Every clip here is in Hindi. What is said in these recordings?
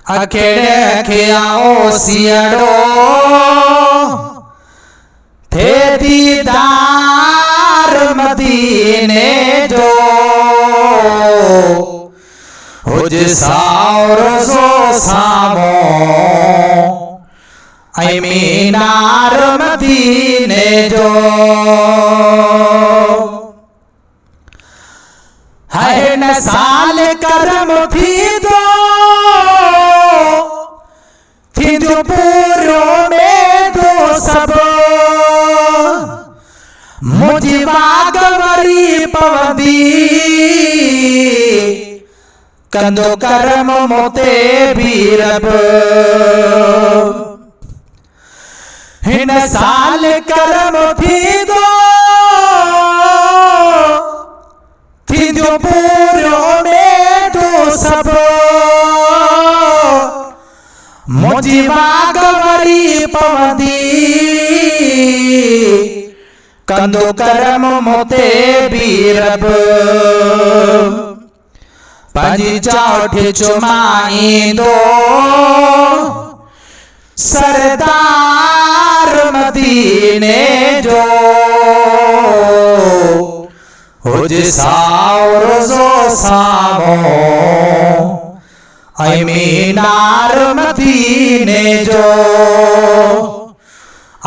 अकेड़े खियाओ सियड़ो थे दीदार मदीने जो हुज सावर सो सामो ऐ मीनार मदीने जो है न साल करम थी दो जो पूरो में दो सब मुझी बागवरी पवदी कंदो करम मोते भी रब हिन साल करम थी दो पूरो में दो सब मुझी बागवरी पवदी कंदो करम मोते भी रब पंजी चौठ चुमाई दो सरदार मदीने जो हुज सावर सो सामो ऐ मीनार मदीने जो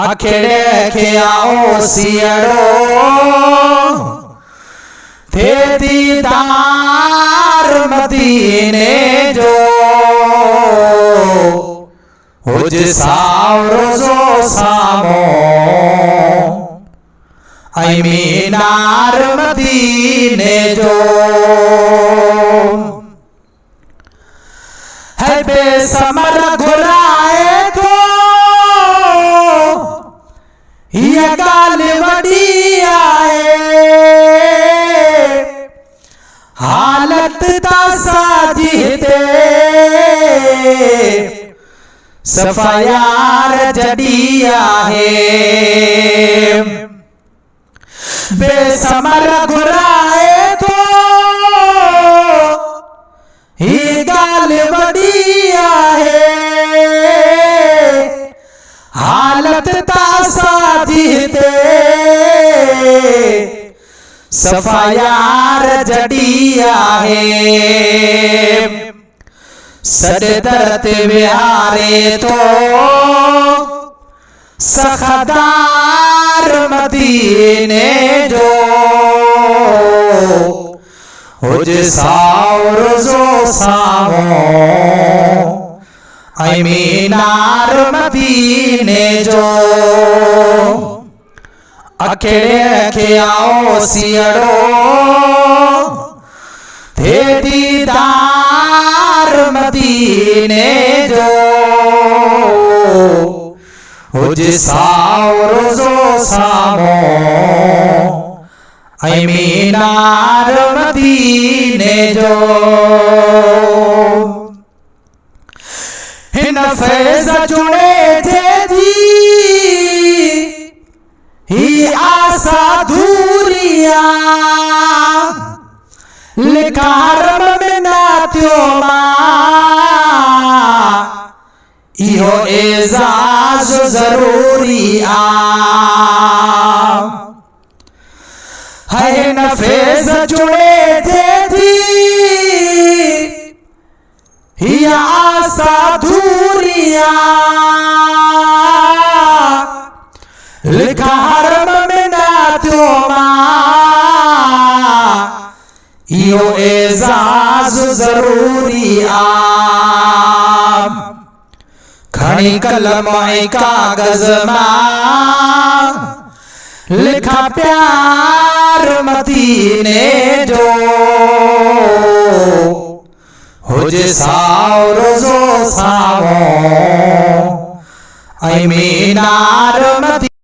अखेड़े खियाओ सियड़ो थे दीदार मदीने जो हुज सावर सो सामो ऐ मीनार मदीने जो है बेसमर घुराए तो ये गाल वडी आए हालत तासा जीते सफायार जडिया है बेसमर घुराए तो ही गाल बढ़िया है हालत तासा जीते सफायार जडिया है सदरत बिहारे तो सखदार मदीने जो हुज सावर सो सामो ऐ मीनार मदीने जो अकेड़े खियाओ सियड़ो थे दीदार मदीने जो हुज सावर सो सामो ऐ मीनार मदीने जो हिन फैज़ चुने थे जी ही आसा धूरिया लिखा रब में नात्यो इहो एजाज जरूरी है न फैज़ चुने थे थी ही आसा धूरिया लिखा हरम में नात्यो इहो एजाज जरूरी खणी कलम ऐं कागज़ मां लिखा प्यार मदीने जो हुज सावर सो सामो ऐ मीनार मदीने